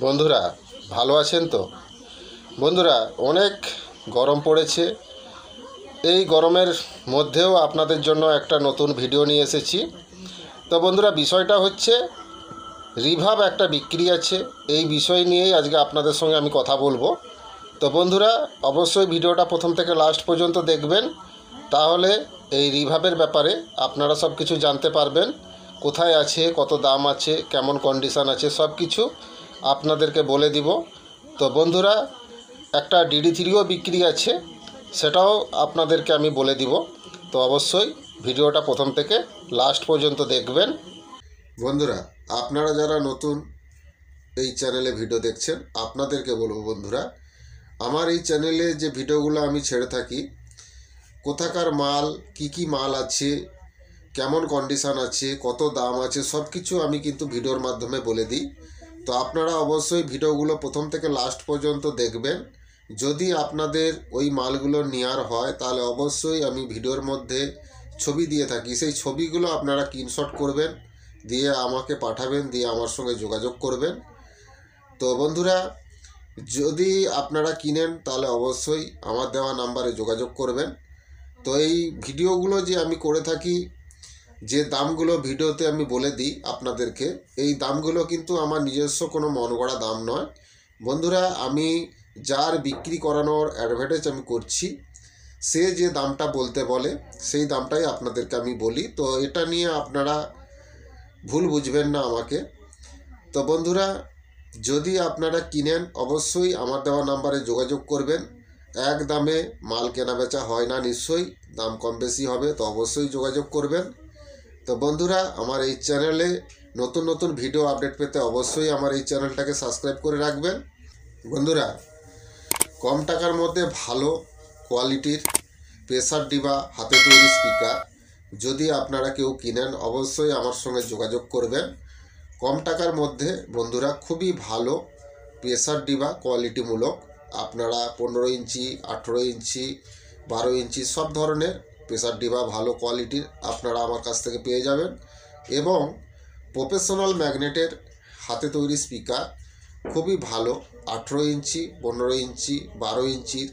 বন্ধুরা ভালো আছেন তো? বন্ধুরা অনেক গরম পড়েছে। এই গরমের মধ্যেও আপনাদের জন্য একটা নতুন ভিডিও নিয়ে এসেছি। তো বন্ধুরা বিষয়টা হচ্ছে রিভাব একটা বিক্রি আছে, এই বিষয় নিয়েই আজকে আপনাদের সঙ্গে আমি কথা বলবো। তো বন্ধুরা অবশ্যই ভিডিওটা প্রথম থেকে লাস্ট পর্যন্ত দেখবেন, তাহলে এই রিভাবের ব্যাপারে আপনারা সব কিছু জানতে পারবেন। কোথায় আছে, কত দাম আছে, কেমন কন্ডিশান আছে, সব কিছু আপনাদেরকে বলে দিব। তো বন্ধুরা একটা DD3ও বিক্রি আছে, সেটাও আপনাদেরকে আমি বলে দিব। তো অবশ্যই ভিডিওটা প্রথম থেকে লাস্ট পর্যন্ত দেখবেন। বন্ধুরা আপনারা যারা নতুন এই চ্যানেলে ভিডিও দেখছেন, আপনাদেরকে বলবো বন্ধুরা, আমার এই চ্যানেলে যে ভিডিওগুলো আমি ছেড়ে থাকি, কোথাকার মাল, কি মাল আছে, কেমন কন্ডিশান আছে, কত দাম আছে, সব কিছু আমি কিন্তু ভিডিওর মাধ্যমে বলে দিই। তো আপনারা অবশ্যই ভিডিওগুলো প্রথম থেকে লাস্ট পর্যন্ত দেখবেন। যদি আপনাদের ওই মালগুলো নেওয়ার হয় তাহলে অবশ্যই আমি ভিডিওর মধ্যে ছবি দিয়ে থাকি, সেই ছবিগুলো আপনারা স্ক্রিনশট করবেন, দিয়ে আমাকে পাঠাবেন, দিয়ে আমার সঙ্গে যোগাযোগ করবেন। তো বন্ধুরা যদি আপনারা কিনেন তাহলে অবশ্যই আমার দেওয়া নাম্বারে যোগাযোগ করবেন। তো এই ভিডিওগুলো যে আমি করে থাকি, যে দামগুলো ভিডিওতে আমি বলে দিই আপনাদেরকে, এই দামগুলো কিন্তু আমার নিজস্ব কোনো মন গড়া দাম নয় বন্ধুরা। আমি যার বিক্রি করানোর অ্যাডভার্টাইজ আমি করছি, সে যে দামটা বলতে বলে সেই দামটাই আপনাদেরকে আমি বলি। তো এটা নিয়ে আপনারা ভুল বুঝবেন না আমাকে। তো বন্ধুরা যদি আপনারা কিনেন অবশ্যই আমার দেওয়া নাম্বারে যোগাযোগ করবেন। এক দামে মাল কেনা বেচা হয় না, নিশ্চয়ই দাম কম বেশি হবে, তো অবশ্যই যোগাযোগ করবেন। তো বন্ধুরা আমার এই চ্যানেলে নতুন নতুন ভিডিও আপডেট পেতে অবশ্যই আমার এই চ্যানেলটাকে সাবস্ক্রাইব করে রাখবেন। বন্ধুরা কম টাকার মধ্যে ভালো কোয়ালিটির প্রেসার ডিবা হাতে তৈরি স্পিকার যদি আপনারা কেউ কিনেন অবশ্যই আমার সঙ্গে যোগাযোগ করবেন। কম টাকার মধ্যে বন্ধুরা খুবই ভালো প্রেসার ডিবা কোয়ালিটিমূলক, আপনারা 15 ইঞ্চি, 18 ইঞ্চি, 12 ইঞ্চি সব ধরনের প্রেসার ডিবা ভালো কোয়ালিটির আপনারা আমার কাছ থেকে পেয়ে যাবেন। এবং প্রফেশনাল ম্যাগনেটের হাতে তৈরি স্পিকার খুবই ভালো, 18 ইঞ্চি, 15 ইঞ্চি, 12 ইঞ্চির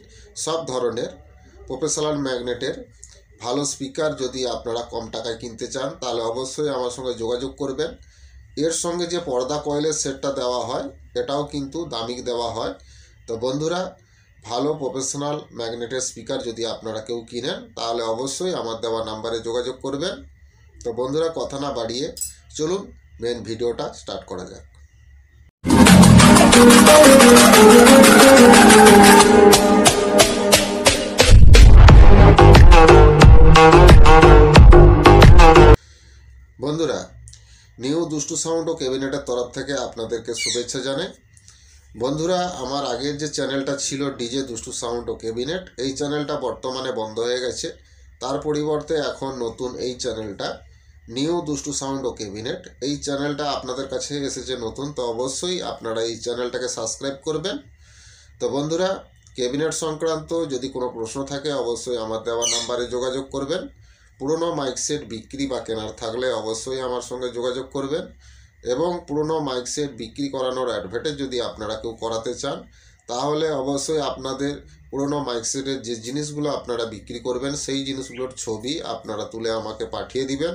সব ধরনের প্রফেশনাল ম্যাগনেটের ভালো স্পিকার যদি আপনারা কম টাকায় কিনতে চান তাহলে অবশ্যই আমার সঙ্গে যোগাযোগ করবেন। এর সঙ্গে যে পর্দা কয়েলের সেটটা দেওয়া হয় এটাও কিন্তু দামি দেওয়া হয়। তো বন্ধুরা ভালো প্রফেশনাল ম্যাগনেটের স্পিকার যদি আপনারা কেউ কিনেন তাহলে অবশ্যই আমার দেওয়া নাম্বারে যোগাযোগ করবেন। তো বন্ধুরা কথা না বাড়িয়ে চলুন মেন ভিডিওটা স্টার্ট করা যাক। বন্ধুরা নিউ দুষ্টু সাউন্ড ও ক্যাবিনেটের তরফ থেকে আপনাদেরকে শুভেচ্ছা জানাই। বন্ধুরা আমার আগের যে চ্যানেলটা ছিল ডিজে দুষ্টু সাউন্ড ও ক্যাবিনেট, এই চ্যানেলটা বর্তমানে বন্ধ হয়ে গেছে। তার পরিবর্তে এখন নতুন এই চ্যানেলটা নিউ দুষ্টু সাউন্ড ও ক্যাবিনেট, এই চ্যানেলটা আপনাদের কাছে এসেছে নতুন। তো অবশ্যই আপনারা এই চ্যানেলটাকে সাবস্ক্রাইব করবেন। তো বন্ধুরা ক্যাবিনেট সংক্রান্ত যদি কোনো প্রশ্ন থাকে অবশ্যই আমার দেওয়া নাম্বারে যোগাযোগ করবেন। পুরনো মাইক সেট বিক্রি বা কেনার থাকলে অবশ্যই আমার সঙ্গে যোগাযোগ করবেন। এবং পুরনো মাইক সেট বিক্রি করানোর অ্যাডভার্টাইজ যদি আপনারা কেউ করাতে চান তাহলে অবশ্যই আপনাদের পুরনো মাইক সেটের যে জিনিসগুলো আপনারা বিক্রি করবেন সেই জিনিসগুলোর ছবি আপনারা তুলে আমাকে পাঠিয়ে দিবেন।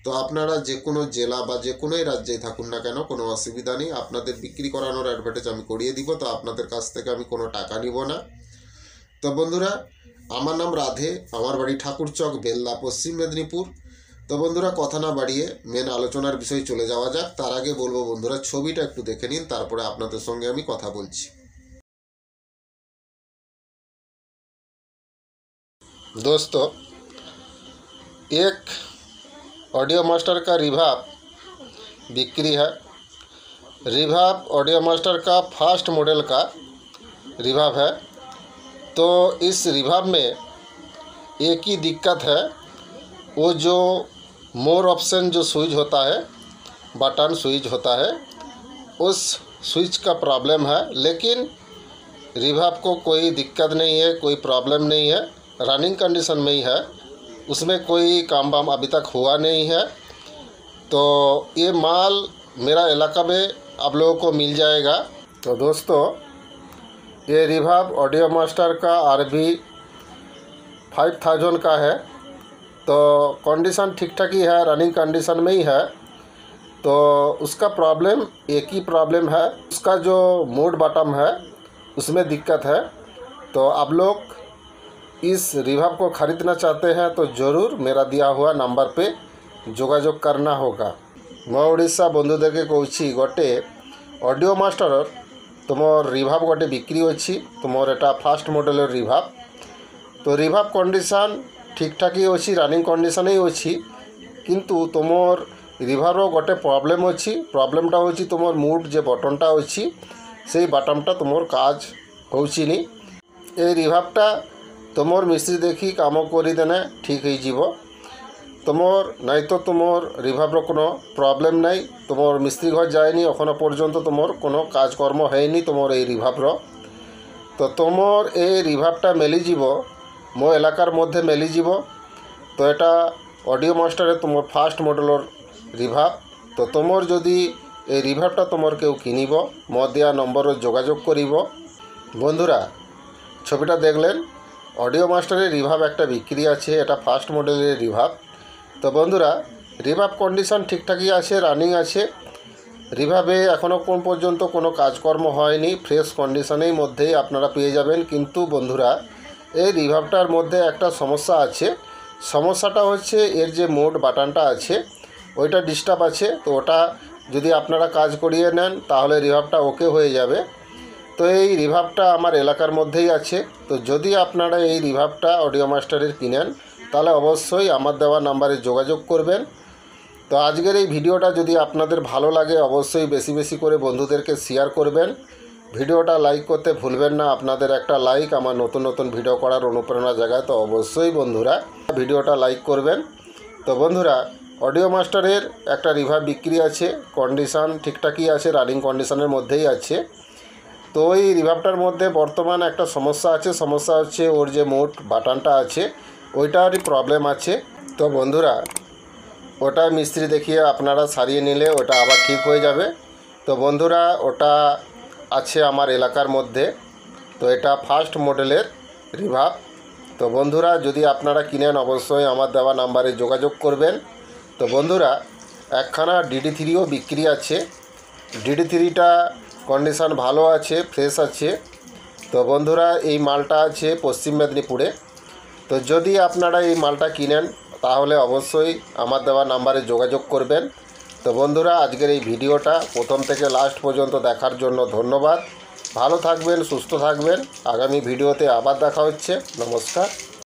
তো আপনারা যে কোনো জেলা বা যে কোনোই রাজ্যেই থাকুন না কেন কোনো অসুবিধা নেই, আপনাদের বিক্রি করানোর অ্যাডভার্টাইজ আমি করিয়ে দিব। তো আপনাদের কাছ থেকে আমি কোনো টাকা নিব না। তো বন্ধুরা আমার নাম রাধে, আমার বাড়ি ঠাকুরচক, বেল্লা, পশ্চিম মেদিনীপুর। তো বন্ধুরা কথা না বাড়িয়ে মেন আলোচনার বিষয়ে চলে যাওয়া যাক। তার আগে বলবো বন্ধুরা ছবিটা একটু দেখে নিন, তারপরে আপনাদের সঙ্গে আমি কথা বলছি। दोस्तों एक ऑडियो मास्टर का रिभाब बिक्री है। रिभाब ऑडियो मास्टर का फर्स्ट मॉडल का रिभाब है। तो इस रिभाब में एक ही दिक्कत है, वो जो मोर ऑप्शन जो स्विच होता है, बटन स्विच होता है, उस स्विच का प्रॉब्लम है। लेकिन रिभाब को कोई दिक्कत नहीं है, कोई प्रॉब्लम नहीं है, रनिंग कंडीशन में ही है, उसमें कोई काम वाम अभी तक हुआ नहीं है। तो ये माल मेरा इलाका में आप लोगों को मिल जाएगा। तो दोस्तों ये रिभाब ऑडियो मास्टर का RB 5000 का है। तो कंडीशन ठीक ठाक ही है, रनिंग कंडीशन में ही है। तो उसका प्रॉब्लम एक ही प्रॉब्लम है, उसका जो मोड बटन है उसमें दिक्कत है। तो आप लोग इस रिभाब को ख़रीदना चाहते हैं तो ज़रूर मेरा दिया हुआ नंबर पे जोगाजोग करना होगा। मैं ओडिशा बंधुदेर के कहूँ गोटे ऑडियो मास्टर तुमर रिभाब गोटे बिक्री अच्छी, तुमर एटा फास्ट मॉडल रिभाब। तो रिभाब कंडीशन ठीक ठाक ही अच्छी, रनिंग कंडीशन ही अच्छी, किंतु तुमर रिभार गोटे प्रॉब्लम अच्छी। प्रॉब्लमटा होची तुमर मूड जे बटनटा अच्छी से बटनटा तुमर काज होची नी। ए रिभाबटा तुमर मिस्त्री देखी काम करदेने ठीक हो जीवो। तुमर नहीं तो तुमर रिभाबर कोनो प्रॉब्लम नहीं, तुमर मिस्त्री घर जायनी एखोनो पर्यन्त तुमर कोनो काजकर्म हयनि तुमर ए रिभाबर। तो तुमर ए रिभाबटा मिलिजिवो मो एलाकार मध्य मिलिजिवो। तो एटा ऑडियो मास्टर तुमर फास्ट मॉडलर रिभाब। तो तुमर जदि ए रिभाबटा तुमर केउ किनिब मो दिया नम्बर जोगाजोग करिब। बंधुरा छविटा देखलेन ऑडियो मास्टर रिभाब एक बिक्री आछे, एटा फास्ट मॉडल रिभाब। तो बंधुरा रिभाब कंडीशन ठीक ठाक ही आछे, रानिंग आछे। रिभाबे एखोनो कोन पर्यन्त कोनो काजकर्म हयनि, फ्रेश कंडीशनेर मध्येई आपनारा पेये जाबेन। किन्तु बंधुरा এই রিভাবটার মধ্যে একটা সমস্যা আছে। সমস্যাটা হচ্ছে এর যে মোড বাটনটা আছে ওইটা ডিস্টার্ব আছে। তো ওটা যদি আপনারা কাজ করিয়ে নেন তাহলে রিভাবটা ওকে হয়ে যাবে। তো এই রিভাবটা আমার এলাকার মধ্যেই আছে। তো যদি আপনারা এই রিভাবটা অডিও মাস্টারের কিনেন তাহলে অবশ্যই আমার দেওয়া নাম্বারে যোগাযোগ করবেন। তো আজকের এই ভিডিওটা যদি আপনাদের ভালো লাগে অবশ্যই বেশি বেশি করে বন্ধুদেরকে শেয়ার করবেন। ভিডিওটা লাইক করতে ভুলবেন না, আপনাদের একটা লাইক আমার নতুন নতুন ভিডিও করার অনুপ্রেরণা জাগায়। তো অবশ্যই বন্ধুরা ভিডিওটা লাইক করবেন। তো বন্ধুরা অডিও মাস্টারের একটা রিভাব বিক্রি আছে, কন্ডিশন ঠিকঠাকই আছে, রানিং কন্ডিশনের মধ্যেই আছে। তো ওই রিভাবটার মধ্যে বর্তমান একটা সমস্যা আছে। সমস্যা হচ্ছে ওর যে মোড বাটনটা আছে ওইটারই প্রবলেম আছে। তো বন্ধুরা ওটা মিস্ত্রি দেখিয়ে আপনারা সারিয়ে নিলে ওটা আবার ঠিক হয়ে যাবে। তো বন্ধুরা ওটা আছে আমার এলাকার মধ্যে। তো এটা ফার্স্ট মডেলের রিভাব। তো বন্ধুরা যদি আপনারা কিনেন অবশ্যই আমার দেওয়া নাম্বারে যোগাযোগ করবেন। তো বন্ধুরা একখানা DD3ও বিক্রি আছে। DD3টা কন্ডিশন ভালো আছে, ফ্রেশ আছে। তো বন্ধুরা এই মালটা আছে পশ্চিম মেদিনীপুরে। তো যদি আপনারা এই মালটা কিনেন তাহলে অবশ্যই আমার দেওয়া নাম্বারে যোগাযোগ করবেন। তো বন্ধুরা আজকের এই ভিডিওটা প্রথম থেকে লাস্ট পর্যন্ত দেখার জন্য ধন্যবাদ। ভালো থাকবেন, সুস্থ থাকবেন। আগামী ভিডিওতে আবার দেখা হচ্ছে। নমস্কার।